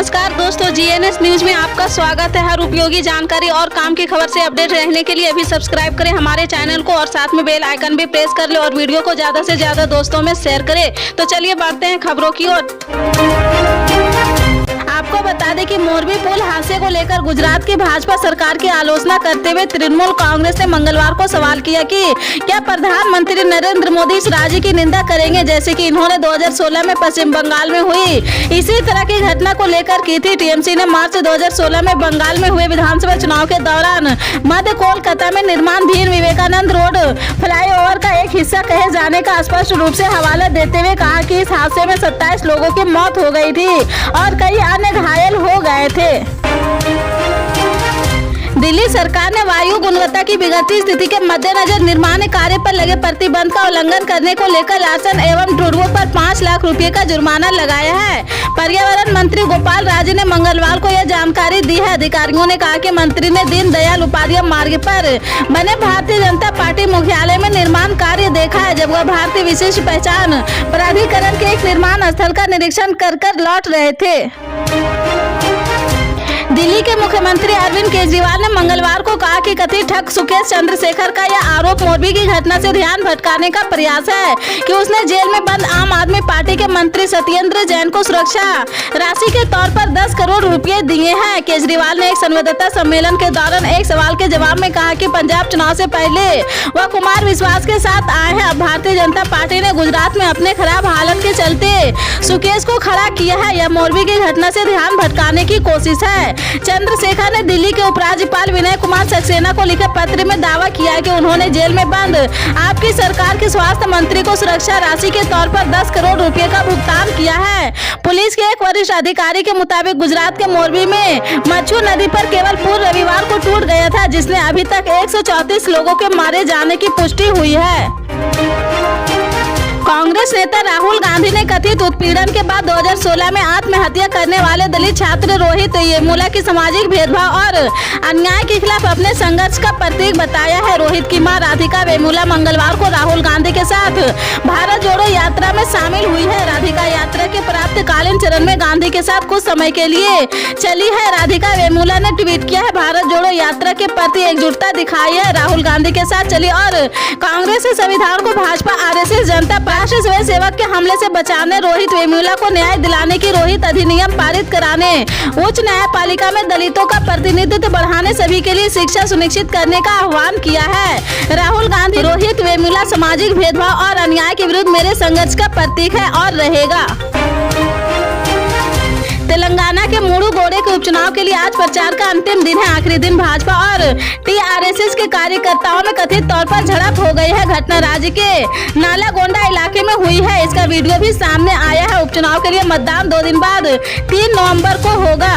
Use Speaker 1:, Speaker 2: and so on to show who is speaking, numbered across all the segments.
Speaker 1: नमस्कार दोस्तों, GNS news में आपका स्वागत है। हर उपयोगी जानकारी और काम की खबर से अपडेट रहने के लिए अभी सब्सक्राइब करें हमारे चैनल को और साथ में बेल आइकन भी प्रेस कर ले और वीडियो को ज्यादा से ज्यादा दोस्तों में शेयर करें। तो चलिए बढ़ते हैं खबरों की ओर। आपको बता दें कि मोरबी पुल हादसे को लेकर गुजरात की भाजपा सरकार की आलोचना करते हुए तृणमूल कांग्रेस ने मंगलवार को सवाल किया कि क्या प्रधानमंत्री नरेंद्र मोदी इस राज्य की निंदा करेंगे, जैसे कि इन्होंने 2016 में पश्चिम बंगाल में हुई इसी तरह की घटना को लेकर की थी। टीएमसी ने मार्च 2016 में बंगाल में हुए विधानसभा चुनाव के दौरान मध्य कोलकाता में निर्माणाधीन विवेकानंद रोड फ्लाईओवर का एक हिस्सा कहे जाने का स्पष्ट रूप से हवाला देते हुए कहा कि इस हादसे में 27 लोगों की मौत हो गई थी और कई अन्य घायल हो गए थे। दिल्ली सरकार ने वायु गुणवत्ता की बिगड़ती स्थिति के मद्देनजर निर्माण कार्य पर लगे प्रतिबंध का उल्लंघन करने को लेकर लासन एवं टूडू पर 5 लाख रुपए का जुर्माना लगाया है। पर्यावरण मंत्री गोपाल राज ने मंगलवार को यह जानकारी दी है। अधिकारियों ने कहा कि मंत्री ने दीनदयाल उपाध्याय मार्ग पर बने भारतीय जनता पार्टी मुख्यालय में निर्माण कार्य देखा है, जब वह भारतीय विशिष्ट पहचान प्राधिकरण के एक निर्माण स्थल का निरीक्षण कर लौट रहे थे। दिल्ली के मुख्यमंत्री अरविंद केजरीवाल ने मंगलवार को कहा कि कथित ठग सुकेश चंद्रशेखर का यह आरोप मोरबी की घटना से ध्यान भटकाने का प्रयास है कि उसने जेल में बंद आम आदमी पार्टी के मंत्री सत्येंद्र जैन को सुरक्षा राशि के तौर पर 10 करोड़ रुपए दिए हैं। केजरीवाल ने एक संवाददाता सम्मेलन के दौरान एक सवाल के जवाब में कहा कि पंजाब चुनाव से पहले वह कुमार विश्वास के साथ आए हैं। अब भारतीय जनता पार्टी ने गुजरात में अपने खराब हालत के चलते सुकेश को खड़ा किया है। यह मोरबी की घटना से ध्यान भटकाने की कोशिश है। चंद्रशेखर ने दिल्ली के उपराज्यपाल विनय कुमार सक्सेना को लिखे पत्र में दावा किया कि उन्होंने जेल में बंद आपकी सरकार के स्वास्थ्य मंत्री को सुरक्षा राशि के तौर पर 10 करोड़ रुपए का भुगतान किया है। पुलिस के एक वरिष्ठ अधिकारी के मुताबिक गुजरात के मोरबी में मच्छू नदी पर केवल पूर्व रविवार को टूट गया था, जिसने अभी तक 134 लोगों के मारे जाने की पुष्टि हुई है। कांग्रेस नेता राहुल गांधी ने कथित उत्पीड़न के बाद 2016 में आत्महत्या करने वाले दलित छात्र रोहित वेमुला की सामाजिक भेदभाव और अन्याय के खिलाफ अपने संघर्ष का प्रतीक बताया है। रोहित की मां राधिका वेमुला मंगलवार को राहुल गांधी के साथ भारत जोड़ो यात्रा में शामिल हुई है। राधिका यात्रा के प्रातःकालीन चरण में गांधी के साथ कुछ समय के लिए चली है। राधिका वेमुला ने ट्वीट किया है, भारत जोड़ो यात्रा के प्रति एकजुटता दिखाई है। राहुल गांधी के साथ चली और कांग्रेस के संविधान को भाजपा आरएसएस जनता राष्ट्रीय स्वयं सेवक के हमले से बचाने रोहित वेमुला को न्याय दिलाने की रोहित अधिनियम पारित कराने उच्च न्यायपालिका में दलितों का प्रतिनिधित्व बढ़ाने सभी के लिए शिक्षा सुनिश्चित करने का आह्वान किया है। राहुल गांधी रोहित वेमुला सामाजिक भेदभाव और अन्याय के विरुद्ध मेरे संघर्ष का प्रतीक है और रहेगा। तेलंगाना के मुडुगोडे के उपचुनाव के लिए आज प्रचार का अंतिम दिन है। आखिरी दिन भाजपा और टीआरएस के कार्यकर्ताओं में कथित तौर पर झड़प हो गई है। घटना राज्य के नालागोंडा इलाके में हुई है। इसका वीडियो भी सामने आया है। उपचुनाव के लिए मतदान 2 दिन बाद 3 नवंबर को होगा।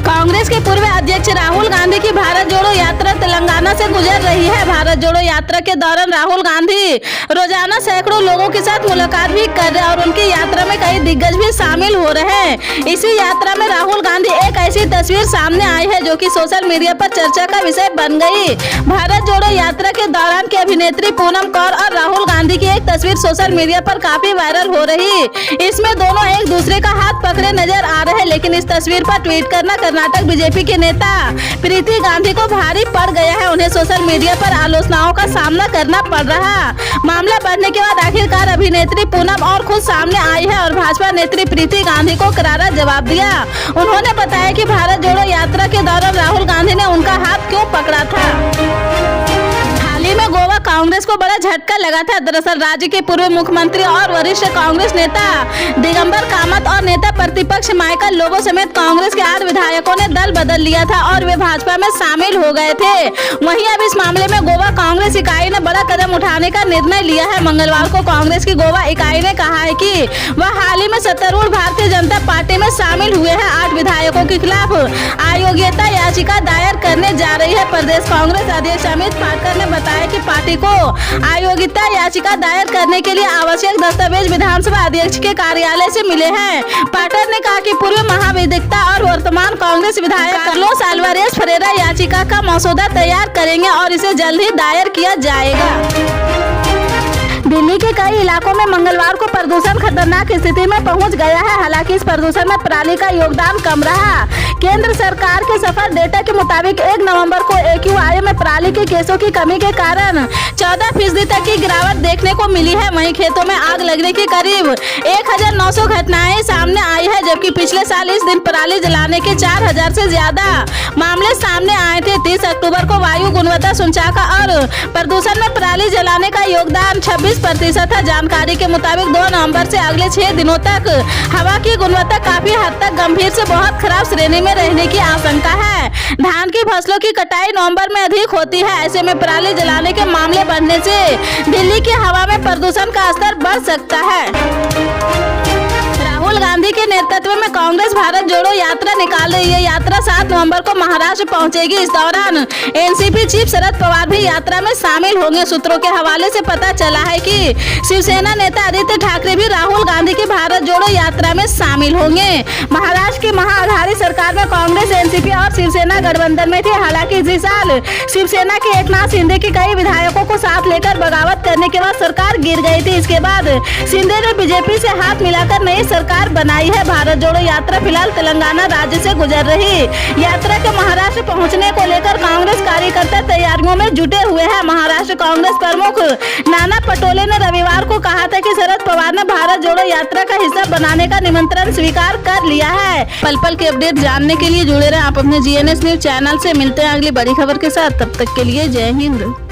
Speaker 1: कांग्रेस के पूर्व अध्यक्ष राहुल गांधी की भारत जोड़ो यात्रा तेलंगाना से गुजर रही है। भारत जोड़ो यात्रा के दौरान राहुल गांधी रोजाना सैकड़ों लोगों के साथ मुलाकात भी कर रहे हैं और उनकी यात्रा में कई दिग्गज भी शामिल हो रहे हैं। इसी यात्रा में राहुल गांधी एक ऐसी तस्वीर सामने आई है जो कि सोशल मीडिया पर चर्चा का विषय बन गई। भारत जोड़ो यात्रा के दौरान की अभिनेत्री पूनम कौर और राहुल गांधी की एक तस्वीर सोशल मीडिया पर काफी वायरल हो रही। इसमें दोनों एक दूसरे का हाथ पकड़े नजर आ रहे हैं, लेकिन इस तस्वीर पर ट्वीट करना कर्नाटक बीजेपी के नेता प्रीति गांधी को भारी पड़ गया है। उन्हें सोशल मीडिया पर आलोचनाओं का सामना करना पड़ रहा। मामला बढ़ने के बाद आखिरकार अभिनेत्री पूनम और खुद सामने आई है और भाजपा नेत्री प्रीति गांधी को करारा जवाब दिया। उन्होंने बताया कि भारत जोड़ो यात्रा के दौरान राहुल गांधी ने उनका हाथ क्यों पकड़ा था। हाल ही में गोवा कांग्रेस को बड़ा झटका लगा था। दरअसल राज्य के पूर्व मुख्यमंत्री और वरिष्ठ कांग्रेस नेता दिगंबर कामत और नेता प्रतिपक्ष माइकल लोबो समेत कांग्रेस के 8 विधायकों ने दल बदल लिया था और वे भाजपा में शामिल हो गए थे। वहीं अब इस मामले में गोवा कांग्रेस इकाई ने बड़ा कदम उठाने का निर्णय लिया है। मंगलवार को कांग्रेस की गोवा इकाई ने कहा है कि वह हाल ही में सत्तारूढ़ भारतीय जनता पार्टी में शामिल हुए हैं। 8 विधायकों के खिलाफ अयोग्यता याचिका दायर करने जा रही है। प्रदेश कांग्रेस अध्यक्ष अमित पाटकर ने बताया कि पार्टी को अयोग्यता याचिका दायर करने के लिए आवश्यक दस्तावेज विधानसभा अध्यक्ष के कार्यालय से मिले हैं। पाटर ने कहा कि पूर्व महाविधिकता और वर्तमान कांग्रेस विधायक कार्लोस अल्वारेज फरेरा याचिका का मसौदा तैयार करेंगे और इसे जल्द ही दायर किया जाएगा। दिल्ली के कई इलाकों में मंगलवार को प्रदूषण खतरनाक स्थिति में पहुंच गया है। हालांकि इस प्रदूषण में पराली का योगदान कम रहा। केंद्र सरकार के सफल डेटा के मुताबिक 1 नवंबर को AQI में पराली के केसों की कमी के कारण 14% तक की गिरावट देखने को मिली है। वहीं खेतों में आग लगने की करीब 1900 घटनाएं सामने आई है, जबकि पिछले साल इस दिन पराली जलाने के 4000 से ज्यादा मामले सामने आए थे। 30 अक्टूबर को वायु गुणवत्ता सूचकांक और प्रदूषण में पराली जलाने का योगदान 26% था। जानकारी के मुताबिक 2 नवंबर से अगले 6 दिनों तक हवा की गुणवत्ता काफी हद तक गंभीर से बहुत खराब श्रेणी में रहने की आशंका है। धान की फसलों की कटाई नवंबर में अधिक होती है। ऐसे में पराली जलाने के मामले बढ़ने से दिल्ली की हवा में प्रदूषण का स्तर बढ़ सकता है। राहुल गांधी के नेतृत्व में कांग्रेस भारत जोड़ो यात्रा निकाल रही है। यात्रा 7 नवंबर को महाराष्ट्र पहुंचेगी। इस दौरान एनसीपी चीफ शरद पवार भी यात्रा में शामिल होंगे। सूत्रों के हवाले से पता चला है कि शिवसेना नेता आदित्य ठाकरे भी राहुल गांधी की भारत जोड़ो यात्रा में शामिल होंगे। महाराष्ट्र की महाआघाड़ी सरकार में कांग्रेस, एनसीपी और शिवसेना गठबंधन में थी। हालांकि इसी साल शिवसेना के एकनाथ शिंदे के कई विधायकों को साथ लेकर बगावत करने के बाद सरकार गिर गई थी। इसके बाद शिंदे ने बीजेपी से हाथ मिलाकर नई सरकार बनाई है। भारत जोड़ो यात्रा फिलहाल तेलंगाना राज्य से गुजर रही। यात्रा के महाराष्ट्र पहुंचने को लेकर कांग्रेस कार्यकर्ता तैयारियों में जुटे हुए हैं। महाराष्ट्र कांग्रेस प्रमुख नाना पटोले ने रविवार को कहा था कि शरद पवार ने भारत जोड़ो यात्रा का हिस्सा बनाने का निमंत्रण स्वीकार कर लिया है। पल पल के अपडेट जानने के लिए जुड़े रहे आप अपने GNS न्यूज चैनल से। मिलते हैं अगली बड़ी खबर के साथ, तब तक के लिए जय हिंद।